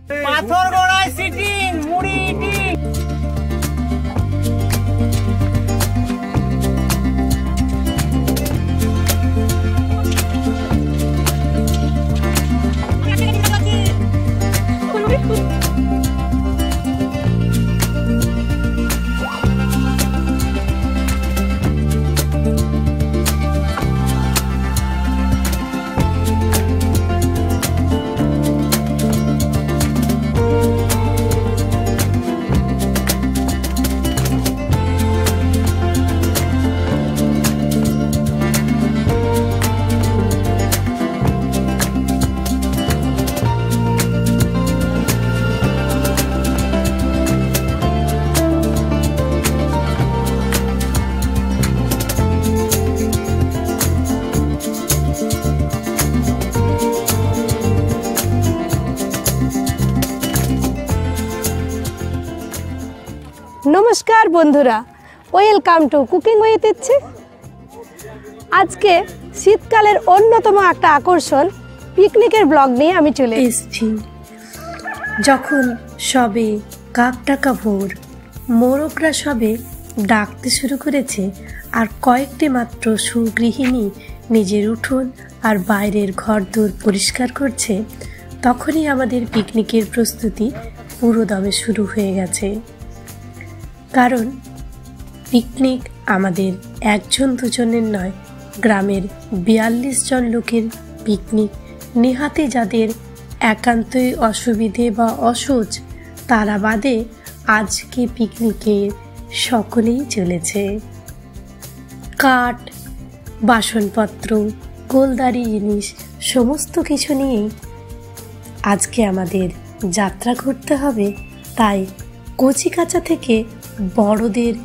পাথরগড়ায় sitting মুড়ি eating. নমস্কার বন্ধুরা, ওয়েলকাম টু কুকিং উইথ ইচ্ছে। আজকে শীতকালের অন্যতম একটা আকর্ষণ পিকনিকের ব্লগ নিয়ে আমি চলে এসেছি। যখন সবে কাকডাকা ভোর, মোরগরা সবে ডাকতে শুরু করেছে আর কয়েকটি মাত্র সুগৃহিণী নিজের উঠোন আর বাইরের ঘরদোর পরিষ্কার করছে, তখনই আমাদের পিকনিকের প্রস্তুতি পুরো দমে শুরু হয়ে গেছে। কারণ পিকনিক আমাদের একজন দুজনের নয়, গ্রামের ৪২ জন লোকের পিকনিক। নেহাতে যাদের একান্তই অসুবিধে বা অসুচ, তারা বাদে আজকে পিকনিকে সকলেই চলেছে। কাঠ, বাসনপত্র, গোলদারি জিনিস সমস্ত কিছু নিয়েই আজকে আমাদের যাত্রা করতে হবে। তাই কচিকাঁচা থেকে বড়দের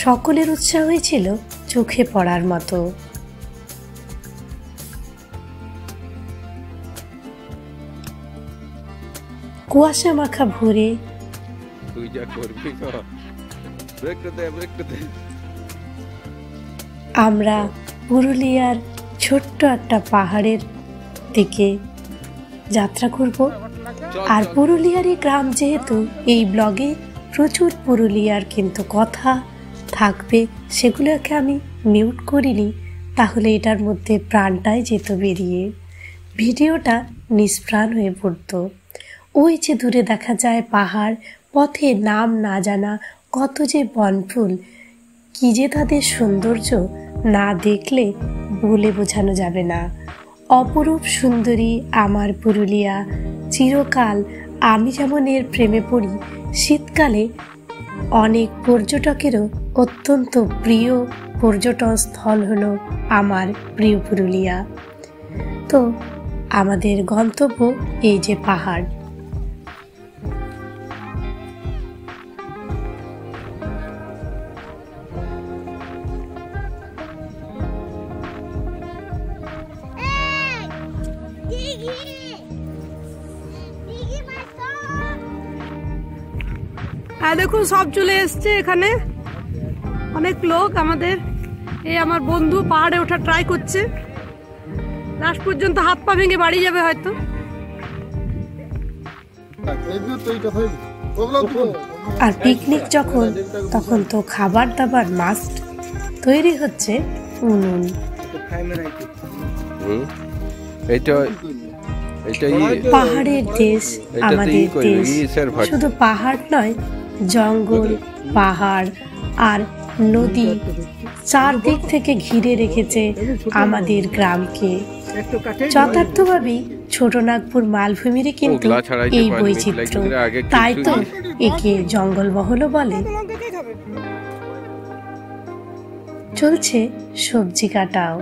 সকলের উৎসাহ হয়েছিল চোখে পড়ার মতো। কুয়াশা মাখা ভোরে আমরা পুরুলিয়ার ছোট্ট একটা পাহাড়ের দিকে যাত্রা করব। আর পুরুলিয়ারই গ্রাম যেহেতু, এই ব্লগে প্রচুর পুরুলিয়ার কিন্তু কথা থাকবে, সেগুলোকে আমি মিউট করিনি, তাহলে এটার মধ্যে প্রাণটাই যেত বেরিয়ে, ভিডিওটা নিষ্প্রাণ হয়ে পড়ত। ওই যে দূরে দেখা যায় পাহাড়, পথে নাম না জানা কত যে বনফুল, কি যে তাদের সৌন্দর্য না দেখলে বলে বোঝানো যাবে না। অপরূপ সুন্দরী আমার পুরুলিয়া, চিরকাল আমি যেমন এর প্রেমে পড়ি, শীতকালে অনেক পর্যটকেরও অত্যন্ত প্রিয় পর্যটন স্থল হলো আমার প্রিয় পুরুলিয়া। তো আমাদের গন্তব্য এই যে পাহাড়। দেখুন সব চলে এসছে এখানে, অনেক লোক আমাদের। এই আমার বন্ধু পাহাড়ে ওঠা ট্রাই করছে, লাস্ট পর্যন্ত হাত পা ভেঙে বাড়ি যাবে হয়তো। আর পিকনিক যখন, তখন তো খাবার দাবার মাস্ট। তৈরি হচ্ছে উনুন। পাহাড়ের দেশ আমাদের দেশ, শুধু পাহাড় নয়, জঙ্গল, পাহাড় আর নদী চারদিক থেকে ঘিরে রেখেছে আমাদের গ্রামকে। যথার্থভাবেই ছোটনাগপুর মালভূমিরই কিন্তু এই বৈচিত্র্য, তাই তো একে জঙ্গলমহলও বলে। চলছে সবজি কাটাও।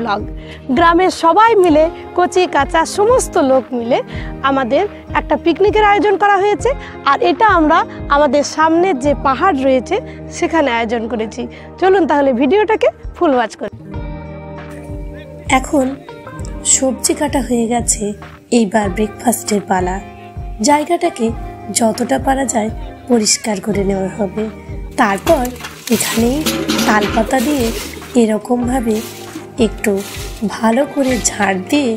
ব্লগ গ্রামের সবাই মিলে, কচি কাঁচা সমস্ত লোক মিলে আমাদের একটা পিকনিকের আয়োজন করা হয়েছে। আর এটা আমরা আমাদের সামনের যে পাহাড় রয়েছে সেখানে আয়োজন করেছি। চলুন তাহলে ভিডিওটাকে ফুল ওয়াচ করি। এখন সবজি কাটা হয়ে গেছে, এইবার ব্রেকফাস্টের পালা। জায়গাটাকে যতটা পারা যায় পরিষ্কার করে নেওয়া হবে। তারপর এখানে তালপাতা দিয়ে এরকমভাবে একটু ভালো করে ঝাড় দিয়ে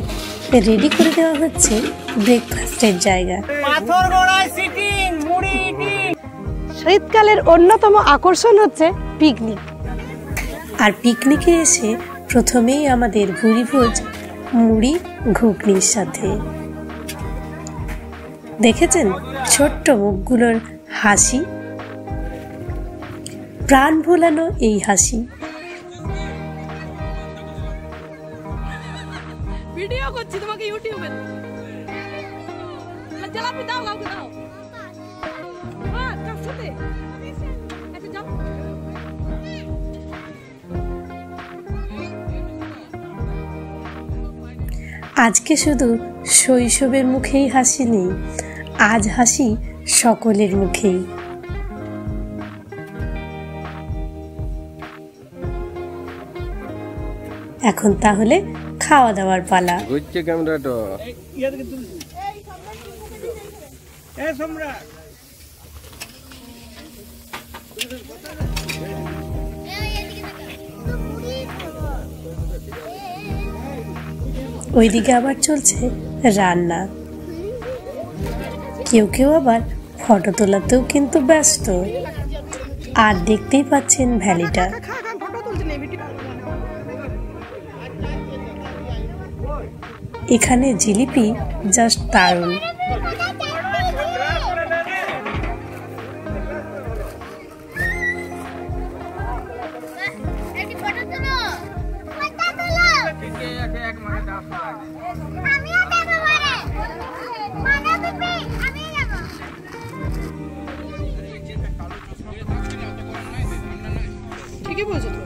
রেডি করে দেওয়া হচ্ছে ব্রেকফাস্টের জায়গা। শীতকালের অন্যতম আকর্ষণ হচ্ছে পিকনিক। আর পিকনিকে এসে প্রথমেই আমাদের ভুরিভোজ মুড়ি ঘুগনির সাথে। দেখেছেন ছোট্ট মুখগুলোর হাসি, প্রাণ ভোলানো এই হাসি। ভিডিও করছি তোমাকে ইউটিউবে। জলাপি দাও, কাউকে দাও। হ্যাঁ, কার সাথে? আচ্ছা যাও। আজকে শুধু শৈশবের মুখেই হাসি নেই, আজ হাসি সকলের মুখেই। এখন তাহলে খাওয়া দাওয়ার পালা। ঘুরছে ক্যামেরাটা। ওইদিকে আবার চলছে রান্না। কেউ কেউ আবার ফটো তোলাতেও কিন্তু ব্যস্ত। আর দেখতেই পাচ্ছেন ভ্যালিটা। এখানে জিলিপি জাস্ট দারুণ। ঠিকই বলছো তো।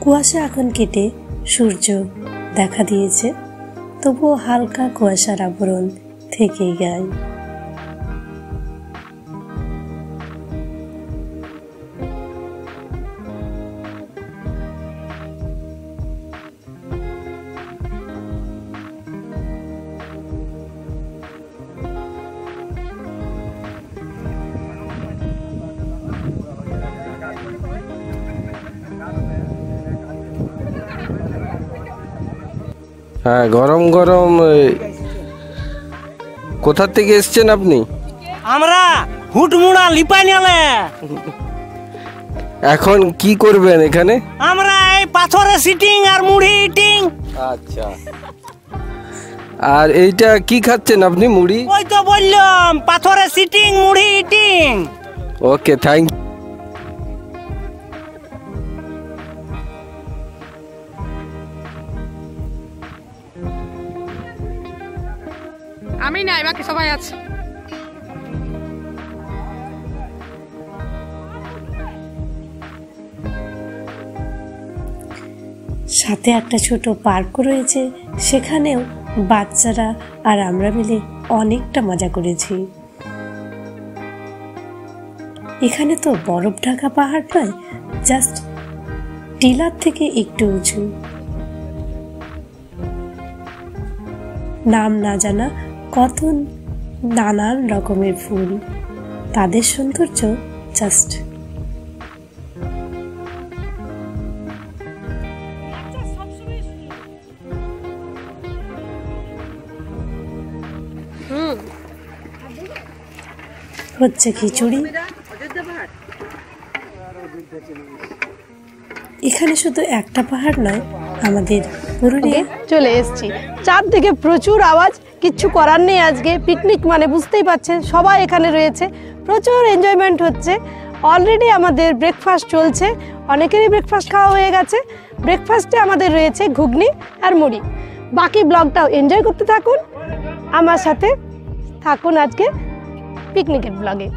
কুয়াশা এখন কেটে সূর্য দেখা দিয়েছে, তবুও হালকা কুয়াশার আবরণ থেকেই যায়। হ্যাঁ, গরম গরম। কোথা থেকে এসছেন আপনি? আমরা হুটমুড়া লিপানিয়ালে। এখন কি করবেন এখানে? আমরা এই পাথরে সিটিং আর মুড়ি ইটিং। আচ্ছা, আর এইটা কি খাচ্ছেন আপনি? মুড়ি? ওই তো বললাম পাথরে সিটিং মুড়ি ইটিং। ওকে, থ্যাংক। আমি নাই, বাকি সবাই আছে। সাথে একটা ছোট পার্কও রয়েছে, সেখানেও বাচ্চারা আর আমরা মিলে অনেকটা মজা করেছি। এখানে তো বরফ ঢাকা পাহাড় নয়, জাস্ট টিলার থেকে একটু উঁচু। নাম না জানা কত নানান রকমের ফুল, তাদের সৌন্দর্য জাস্ট। হচ্ছে খিচুড়ি। এখানে শুধু একটা পাহাড় নয়, আমাদের পুরুলিয়া চলে এসেছি। চারদিকে প্রচুর আওয়াজ, কিচ্ছু করার নেই। আজকে পিকনিক মানে বুঝতেই পারছেন, সবাই এখানে রয়েছে, প্রচুর এনজয়মেন্ট হচ্ছে। অলরেডি আমাদের ব্রেকফাস্ট চলছে, অনেকেরই ব্রেকফাস্ট খাওয়া হয়ে গেছে। ব্রেকফাস্টে আমাদের রয়েছে ঘুগনি আর মুড়ি। বাকি ব্লগটাও এনজয় করতে থাকুন, আমার সাথে থাকুন আজকে পিকনিকের ব্লগে।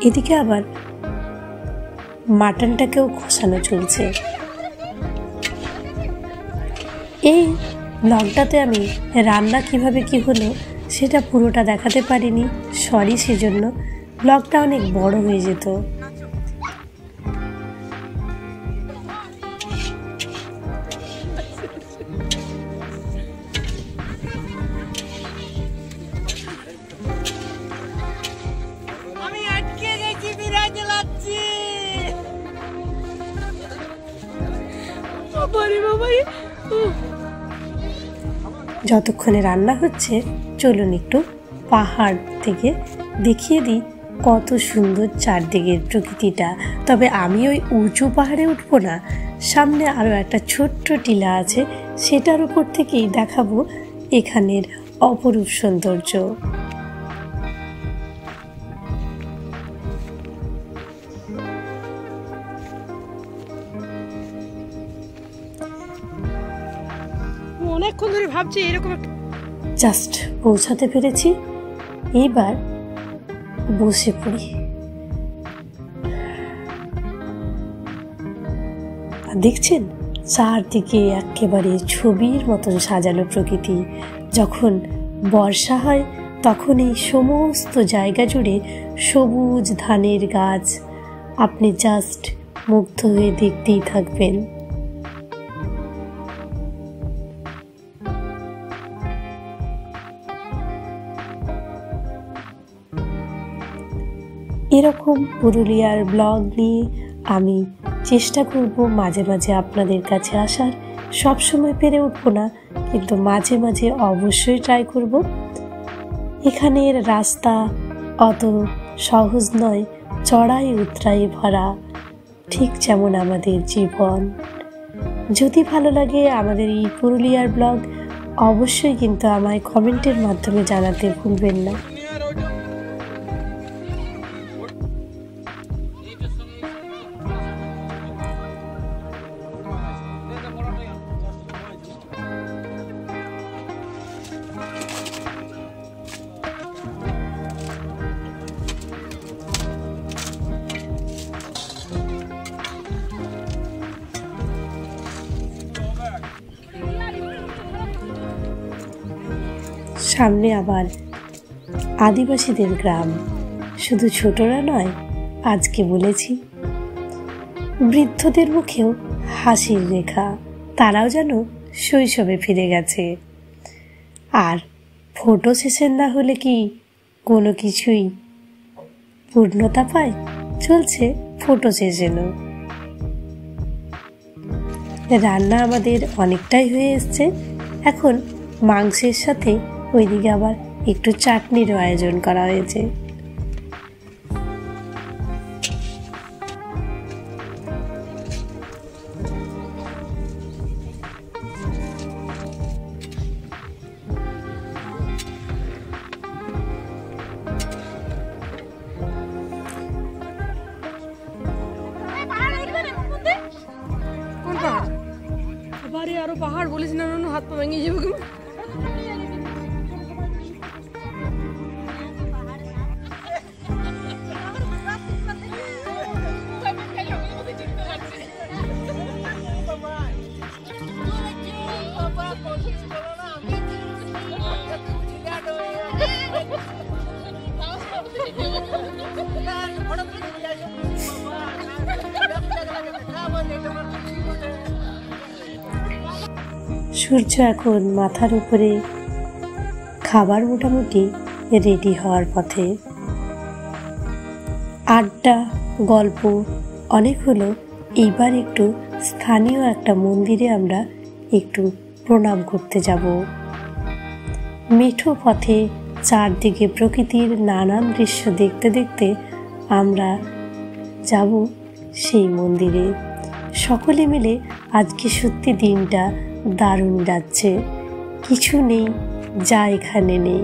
এদিকে আবার মাটনটাকেও খোসানো চলছে। এই ব্লগটাতে আমি রান্না কিভাবে কি হলো সেটা পুরোটা দেখাতে পারিনি, সরি। সেজন্য ব্লগটা অনেক বড় হয়ে যেত। আমি আটকে গেছি, বিরাজ লাগছি। যতক্ষণে রান্না হচ্ছে চলুন একটু পাহাড় থেকে দেখিয়ে দিই কত সুন্দর চারদিকের প্রকৃতিটা। তবে আমি ওই উঁচু পাহাড়ে উঠবো না, সামনে আরও একটা ছোট্ট টিলা আছে, সেটার উপর থেকেই দেখাবো এখানের অপরূপ সৌন্দর্য। অনেকক্ষণ ধরে ভাবছি এরকম জাস্ট পৌঁছাতে পেরেছি, এবার বসে পড়ি। দেখছেন চারদিকে একেবারে ছবির মতন সাজানো প্রকৃতি। যখন বর্ষা হয় তখন এই সমস্ত জায়গা জুড়ে সবুজ ধানের গাছ, আপনি জাস্ট মুগ্ধ হয়ে দেখতেই থাকবেন। এরকম পুরুলিয়ার ব্লগ নিয়ে আমি চেষ্টা করব মাঝে মাঝে আপনাদের কাছে আসার। সব সময় পেরে উঠবো না, কিন্তু মাঝে মাঝে অবশ্যই ট্রাই করব। এখানের রাস্তা অত সহজ নয়, চড়াই উতরাই ভরা, ঠিক যেমন আমাদের জীবন। যদি ভালো লাগে আমাদের এই পুরুলিয়ার ব্লগ, অবশ্যই কিন্তু আমায় কমেন্টের মাধ্যমে জানাতে ভুলবেন না। সামনে আবার আদিবাসীদের গ্রাম। শুধু ছোটরা নয়, আজকে বলেছি বৃদ্ধদের মুখেও হাসির রেখা, তারাও যেন শৈশবে ফিরে গেছে। আর ফটো সেশন না হলে কি কোনো কিছুই পূর্ণতা পায়? চলছে ফটো সেশনও। রান্না আমাদের অনেকটাই হয়ে এসছে, এখন মাংসের সাথে ওইদিকে আবার একটু চাটনিরও আয়োজন করা হয়েছে। আরো পাহাড় বলিস না, হাত পা ভেঙে যাবে। সূর্য এখন মাথার উপরে, খাবার মোটামুটি রেডি হওয়ার পথে। আড্ডা গল্প অনেক হলো, এইবার একটু স্থানীয় একটা মন্দিরে আমরা একটু প্রণাম করতে যাব। মেঠো পথে চারদিকে প্রকৃতির নানান দৃশ্য দেখতে দেখতে আমরা যাব সেই মন্দিরে। সকলে মিলে আজকে সত্যি দিনটা দারুণ যাচ্ছে, কিছু নেই যা এখানে নেই।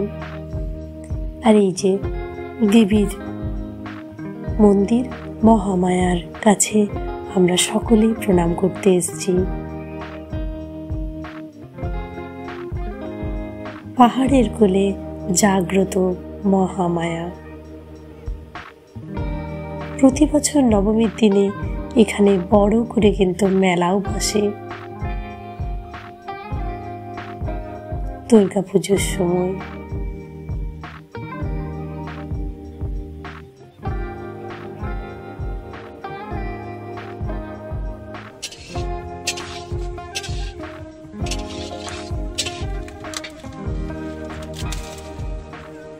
আর এই যে দেবীর মন্দির মহামায়ার কাছে আমরা সকলেই প্রণাম করতে এসেছি। পাহাড়ের কোলে জাগ্রত মহামায়া। প্রতি বছর নবমীর দিনে এখানে বড় করে কিন্তু মেলাও বসে। দুর্গাপুজোর সময়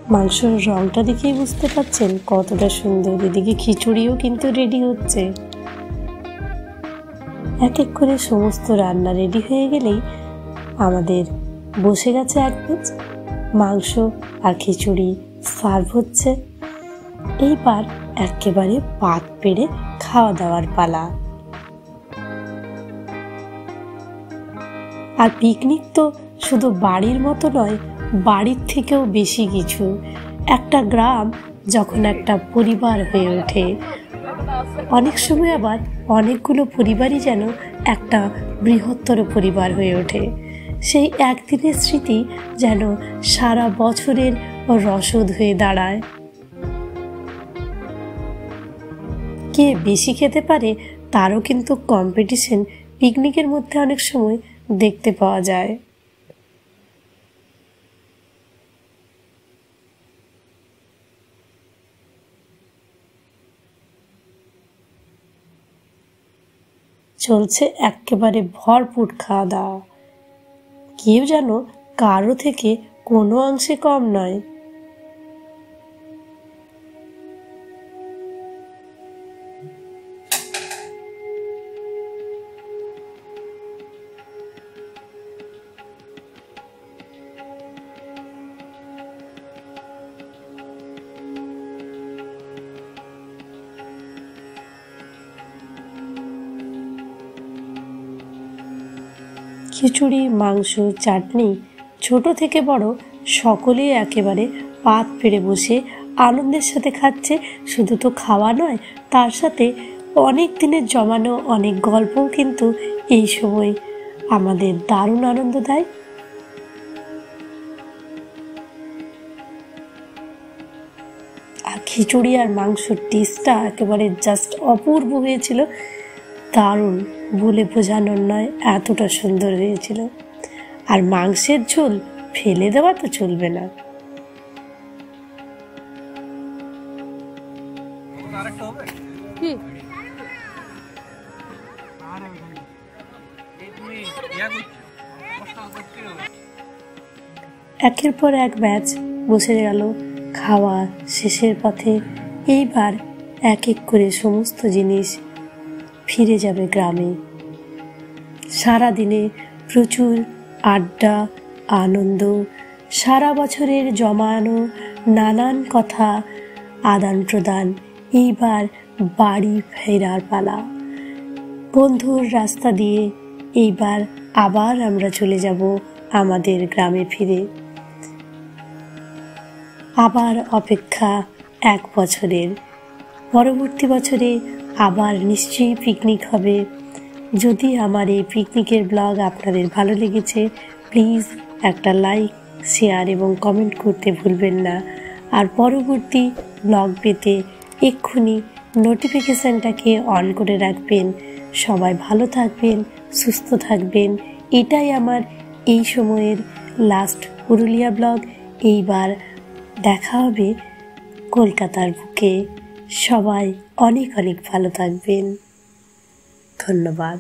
মাংসের রংটা দেখেই বুঝতে পারছেন কতটা সুন্দর। এদিকে খিচুড়িও কিন্তু রেডি হচ্ছে। এক এক করে সমস্ত রান্না রেডি হয়ে গেলেই আমাদের বসে গেছে এক পিচ মাংস আর খিচুড়ি সার্ভ হচ্ছে। এইবার একেবারে পাত পেড়ে খাওয়া দাওয়ার পালা। আর পিকনিক তো শুধু বাড়ির মতো নয়, বাড়ির থেকেও বেশি কিছু। একটা গ্রাম যখন একটা পরিবার হয়ে ওঠে, অনেক সময় আবার অনেকগুলো পরিবারই যেন একটা বৃহত্তর পরিবার হয়ে ওঠে। সেই একদিনের স্মৃতি যেন সারা বছরের রসদ হয়ে দাঁড়ায়। কে বেশি খেতে পারে তারও কিন্তু কম্পিটিশন পিকনিকের মধ্যে অনেক সময় দেখতে পাওয়া যায়। চলছে একেবারে ভরপুর খাওয়া দাওয়া। কেউ যেন কারো থেকে কোনো অংশে কম নয়। খিচুড়ি, মাংস, চাটনি, ছোট থেকে বড় সকলেই একেবারে পাত পেড়ে বসে আনন্দের সাথে খাচ্ছে। শুধু তো খাওয়া নয়, তার সাথে অনেক দিনের জমানো অনেক গল্পও কিন্তু এই সময় আমাদের দারুণ আনন্দ দেয়। আর খিচুড়ি আর মাংসর টেস্টটা একেবারে জাস্ট অপূর্ব হয়েছিল। দারুণ, বলে বোঝানোর নয়, এতটা সুন্দর হয়েছিল। আর মাংসের ঝোল ফেলে দেওয়া তো চলবে না। একের পর এক ব্যাচ বসে গেল খাওয়া শেষের পথে। এইবার এক এক করে সমস্ত জিনিস ফিরে যাবে গ্রামে। সারা দিনে প্রচুর আড্ডা, আনন্দ, সারা বছরের জমানো নানান কথা আদান প্রদান। এইবার বাড়ি ফেরার পালা। বন্ধুর রাস্তা দিয়ে এইবার আবার আমরা চলে যাব আমাদের গ্রামে ফিরে। আবার অপেক্ষা এক বছরের। পরবর্তী বছরে আবার নিশ্চয়ই পিকনিক হবে। যদি আমার এই পিকনিকের ব্লগ আপনাদের ভালো লেগেছে, প্লিজ একটা লাইক, শেয়ার এবং কমেন্ট করতে ভুলবেন না। আর পরবর্তী ব্লগ পেতে এক্ষুনি নোটিফিকেশানটাকে অন করে রাখবেন। সবাই ভালো থাকবেন, সুস্থ থাকবেন। এটাই আমার এই সময়ের লাস্ট পুরুলিয়া ব্লগ। এইবার দেখা হবে কলকাতার বুকে। সবাই অনেক অনেক ভালো থাকবেন। ধন্যবাদ।